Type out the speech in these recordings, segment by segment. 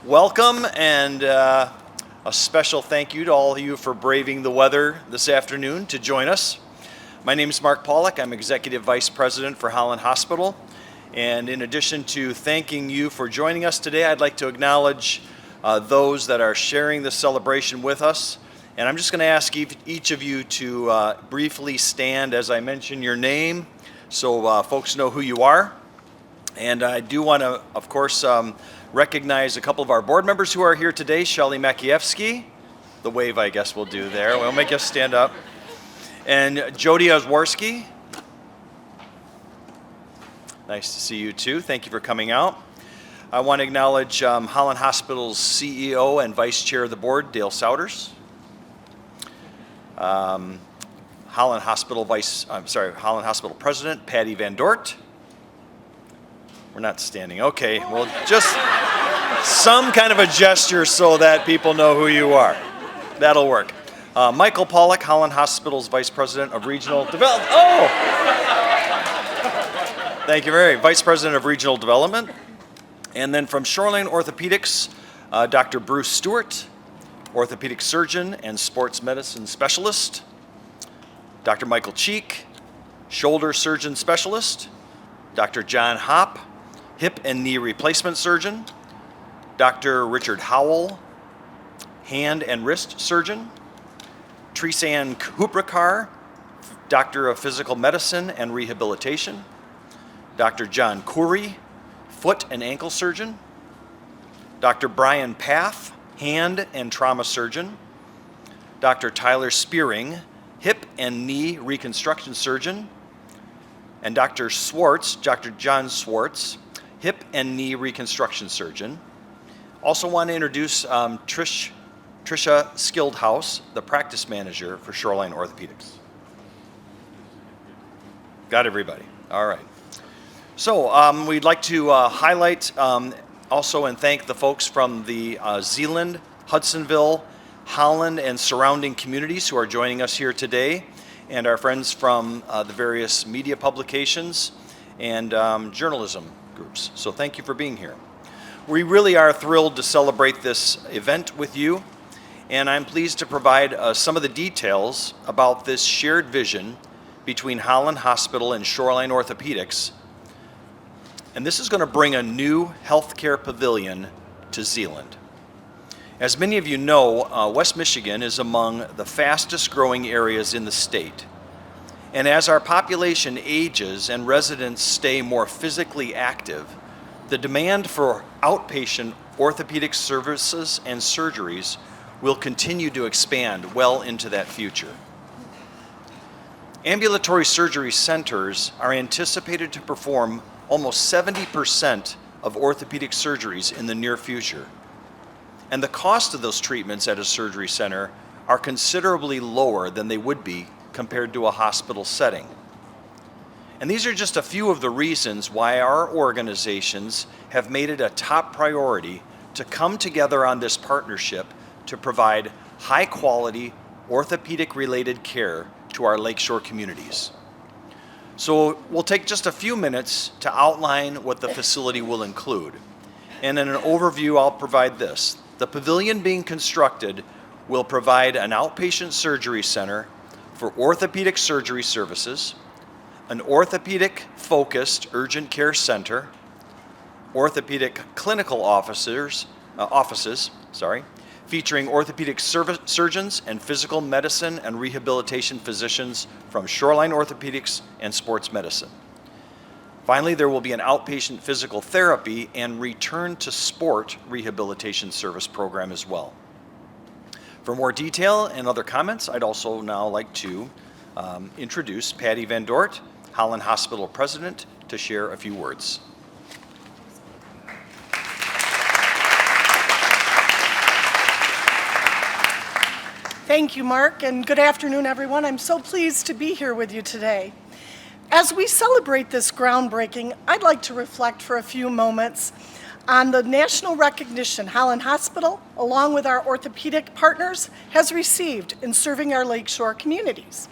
Welcome, and a special thank you to all of you for braving the weather this afternoon to join us. My name is Mark Pollack. I'm Executive Vice President for Holland Hospital. And in addition to thanking you for joining us today, I'd like to acknowledge those that are sharing this celebration with us. And I'm just going to ask each of you to briefly stand as I mention your name so folks know who you are. And I do want to, of course, recognize a couple of our board members who are here today. Shelly Makievsky, the wave I guess we'll do there. We'll make you stand up. And Jody Osworski. Nice to see you too. Thank you for coming out. I want to acknowledge Holland Hospital's CEO and Vice Chair of the Board, Dale Souders. Holland Hospital President, Patty Van Dort. We're not standing. Okay, well, just some kind of a gesture so that people know who you are. That'll work. Michael Pollack, Holland Hospital's Vice President of Regional Development. Oh! Thank you very much. Vice President of Regional Development. And then from Shoreline Orthopaedics, Dr. Bruce Stewart, orthopedic surgeon and sports medicine specialist. Dr. Michael Cheek, shoulder surgeon specialist. Dr. John Hopp, hip and knee replacement surgeon. Dr. Richard Howell, hand and wrist surgeon. Trisan Kuprakar, Doctor of Physical Medicine and Rehabilitation. Dr. John Khoury, foot and ankle surgeon. Dr. Brian Paff, hand and trauma surgeon. Dr. Tyler Spearing, hip and knee reconstruction surgeon. And Dr. Swartz, Dr. John Swartz, hip and knee reconstruction surgeon. Also want to introduce Tricia Skildhouse, the practice manager for Shoreline Orthopedics. Got everybody. All right. So we'd like to highlight also and thank the folks from the Zeeland, Hudsonville, Holland, and surrounding communities who are joining us here today, and our friends from the various media publications and journalism groups. So thank you for being here. We really are thrilled to celebrate this event with you, and I'm pleased to provide some of the details about this shared vision between Holland Hospital and Shoreline Orthopedics. And this is going to bring a new healthcare pavilion to Zeeland. As many of you know, West Michigan is among the fastest growing areas in the state. And as our population ages and residents stay more physically active, the demand for outpatient orthopedic services and surgeries will continue to expand well into that future. Ambulatory surgery centers are anticipated to perform almost 70% of orthopedic surgeries in the near future. And the cost of those treatments at a surgery center are considerably lower than they would be compared to a hospital setting. And these are just a few of the reasons why our organizations have made it a top priority to come together on this partnership to provide high-quality orthopedic-related care to our lakeshore communities. So we'll take just a few minutes to outline what the facility will include. And in an overview, I'll provide this. The pavilion being constructed will provide an outpatient surgery center for orthopedic surgery services, an orthopedic-focused urgent care center, orthopedic clinical offices, featuring orthopedic surgeons and physical medicine and rehabilitation physicians from Shoreline Orthopedics and sports medicine. Finally, there will be an outpatient physical therapy and return to sport rehabilitation service program as well. For more detail and other comments, I'd also now like to introduce Patty Van Dort, Holland Hospital President, to share a few words. Thank you, Mark, and good afternoon, everyone. I'm so pleased to be here with you today. As we celebrate this groundbreaking, I'd like to reflect for a few moments on the national recognition Holland Hospital, along with our orthopedic partners, has received in serving our lakeshore communities.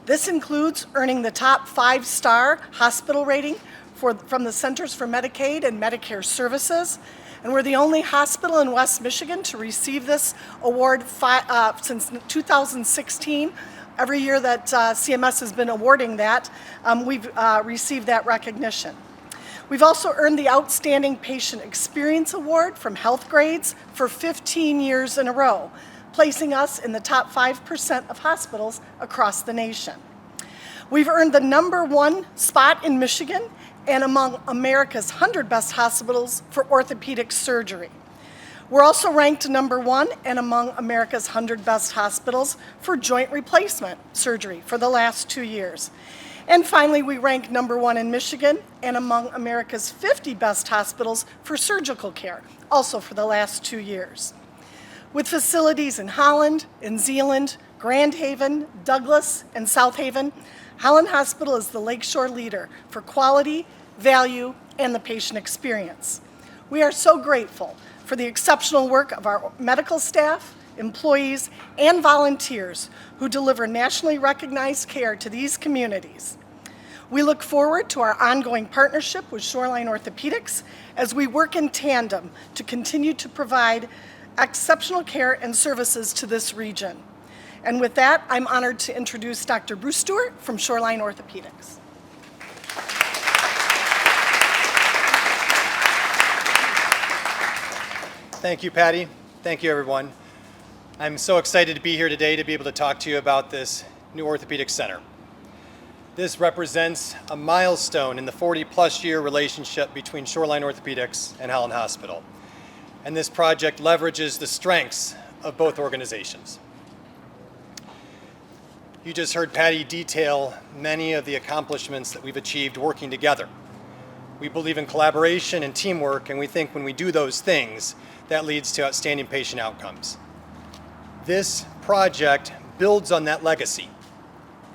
This includes earning the top 5-star hospital rating from the Centers for Medicaid and Medicare Services, And we're the only hospital in West Michigan to receive this award since 2016. Every year that CMS has been awarding that, we've received that recognition. We've also earned the Outstanding Patient Experience Award from Health Grades for 15 years in a row, placing us in the top 5% of hospitals across the nation. We've earned the #1 spot in Michigan and among America's 100 best hospitals for orthopedic surgery. We're also ranked #1 and among America's 100 best hospitals for joint replacement surgery for the last 2 years. And finally, we rank #1 in Michigan and among America's 50 best hospitals for surgical care, also for the last 2 years. With facilities in Holland, in Zeeland, Grand Haven, Douglas, and South Haven, Holland Hospital is the Lakeshore leader for quality, value, and the patient experience. We are so grateful for the exceptional work of our medical staff, employees, and volunteers who deliver nationally recognized care to these communities. We look forward to our ongoing partnership with Shoreline Orthopaedics as we work in tandem to continue to provide exceptional care and services to this region. And with that, I'm honored to introduce Dr. Bruce Stewart from Shoreline Orthopaedics. Thank you, Patty. Thank you, everyone. I'm so excited to be here today to be able to talk to you about this new orthopedic center. This represents a milestone in the 40-plus year relationship between Shoreline Orthopaedics and Holland Hospital. And this project leverages the strengths of both organizations. You just heard Patty detail many of the accomplishments that we've achieved working together. We believe in collaboration and teamwork, and we think when we do those things, that leads to outstanding patient outcomes. This project builds on that legacy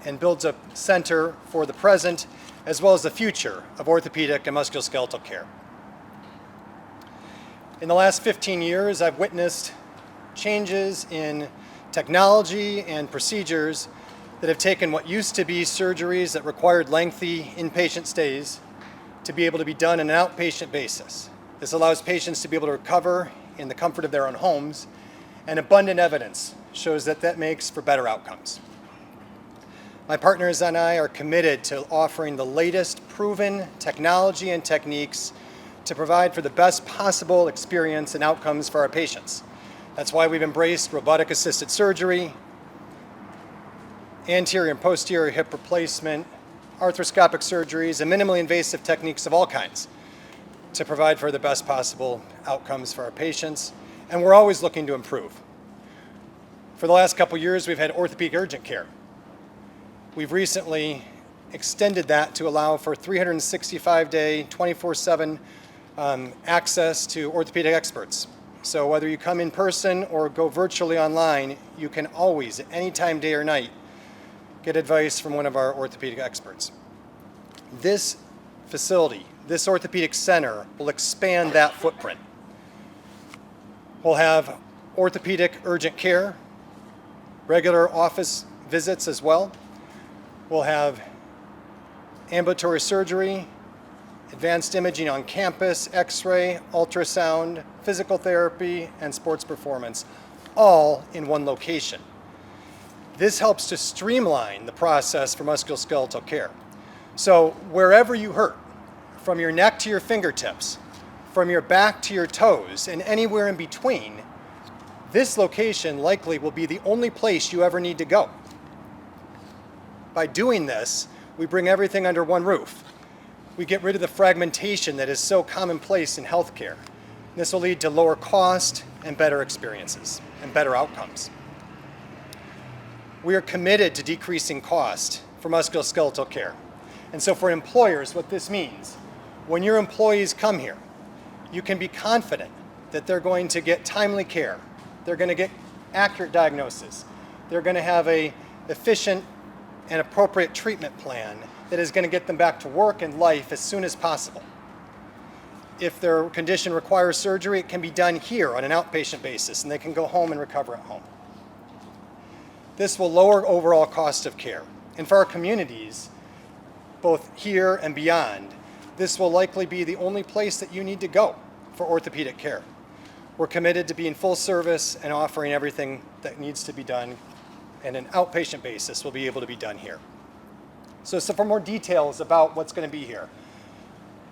and builds a center for the present as well as the future of orthopedic and musculoskeletal care. In the last 15 years, I've witnessed changes in technology and procedures that have taken what used to be surgeries that required lengthy inpatient stays to be able to be done on an outpatient basis. This allows patients to be able to recover in the comfort of their own homes, and abundant evidence shows that that makes for better outcomes. My partners and I are committed to offering the latest proven technology and techniques to provide for the best possible experience and outcomes for our patients. That's why we've embraced robotic-assisted surgery, anterior and posterior hip replacement, arthroscopic surgeries, and minimally invasive techniques of all kinds to provide for the best possible outcomes for our patients, and we're always looking to improve. For the last couple years, we've had orthopedic urgent care. We've recently extended that to allow for 365-day, 24/7 access to orthopedic experts. So whether you come in person or go virtually online, you can always, at any time, day or night, get advice from one of our orthopedic experts. This facility, this orthopedic center, will expand that footprint. We'll have orthopedic urgent care, regular office visits as well. We'll have ambulatory surgery, advanced imaging on campus, x-ray, ultrasound, physical therapy, and sports performance, all in one location. This helps to streamline the process for musculoskeletal care. So wherever you hurt, from your neck to your fingertips, from your back to your toes, and anywhere in between, this location likely will be the only place you ever need to go. By doing this, we bring everything under one roof. We get rid of the fragmentation that is so commonplace in healthcare. This will lead to lower cost and better experiences and better outcomes. We are committed to decreasing cost for musculoskeletal care. And so for employers, what this means, when your employees come here, you can be confident that they're going to get timely care. They're going to get accurate diagnosis. They're going to have an efficient and appropriate treatment plan that is going to get them back to work and life as soon as possible. If their condition requires surgery, it can be done here on an outpatient basis, and they can go home and recover at home. This will lower overall cost of care. And for our communities, both here and beyond, this will likely be the only place that you need to go for orthopedic care. We're committed to being full service and offering everything that needs to be done, and an outpatient basis will be able to be done here. So for more details about what's going to be here,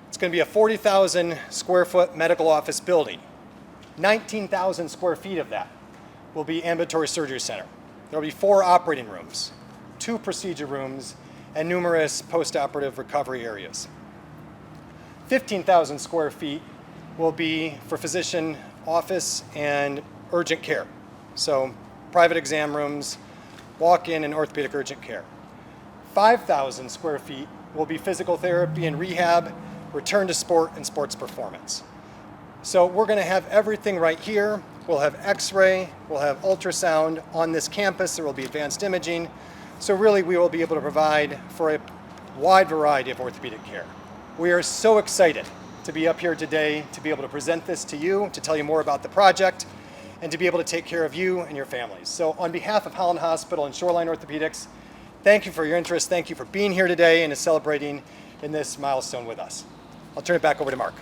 it's going to be a 40,000 square foot medical office building. 19,000 square feet of that will be ambulatory surgery center. There will be 4 operating rooms, 2 procedure rooms, and numerous post-operative recovery areas. 15,000 square feet will be for physician office and urgent care. So private exam rooms, walk-in and orthopedic urgent care. 5,000 square feet will be physical therapy and rehab, return to sport and sports performance. So we're going to have everything right here. We'll have x-ray, we'll have ultrasound on this campus. There will be advanced imaging. So really we will be able to provide for a wide variety of orthopedic care. We are so excited to be up here today, to be able to present this to you, to tell you more about the project, and to be able to take care of you and your families. So on behalf of Holland Hospital and Shoreline Orthopedics, thank you for your interest, thank you for being here today and celebrating in this milestone with us. I'll turn it back over to Mark.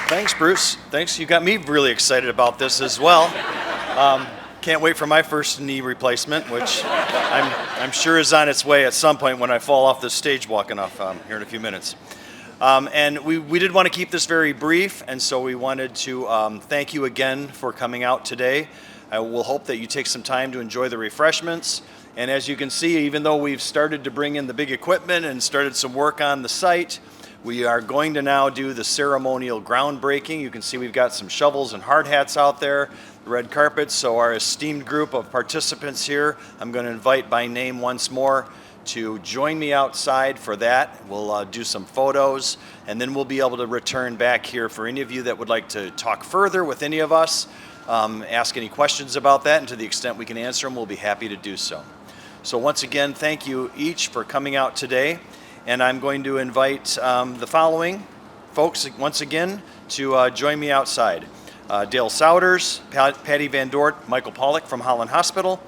Thanks, Bruce. Thanks. You got me really excited about this as well. Can't wait for my first knee replacement, which I'm sure is on its way at some point when I fall off the stage walking off here in a few minutes. And we did want to keep this very brief, and so we wanted to thank you again for coming out today. I will hope that you take some time to enjoy the refreshments. And as you can see, even though we've started to bring in the big equipment and started some work on the site, we are going to now do the ceremonial groundbreaking. You can see we've got some shovels and hard hats out there, the red carpets. So our esteemed group of participants here, I'm going to invite by name once more to join me outside for that. We'll do some photos, and then we'll be able to return back here for any of you that would like to talk further with any of us, ask any questions about that, and to the extent we can answer them, we'll be happy to do so. So once again, thank you each for coming out today. And I'm going to invite the following folks once again to join me outside. Dale Souders, Patty Van Dort, Michael Pollock from Holland Hospital,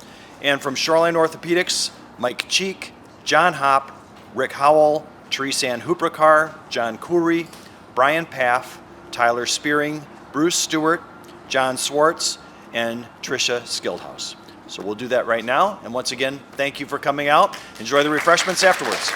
and from Shoreline Orthopedics, Mike Cheek, John Hopp, Rick Howell, Therese Ann Huprakar, John Coury, Brian Paff, Tyler Spearing, Bruce Stewart, John Swartz, and Tricia Skildhouse. So we'll do that right now. And once again, thank you for coming out. Enjoy the refreshments afterwards.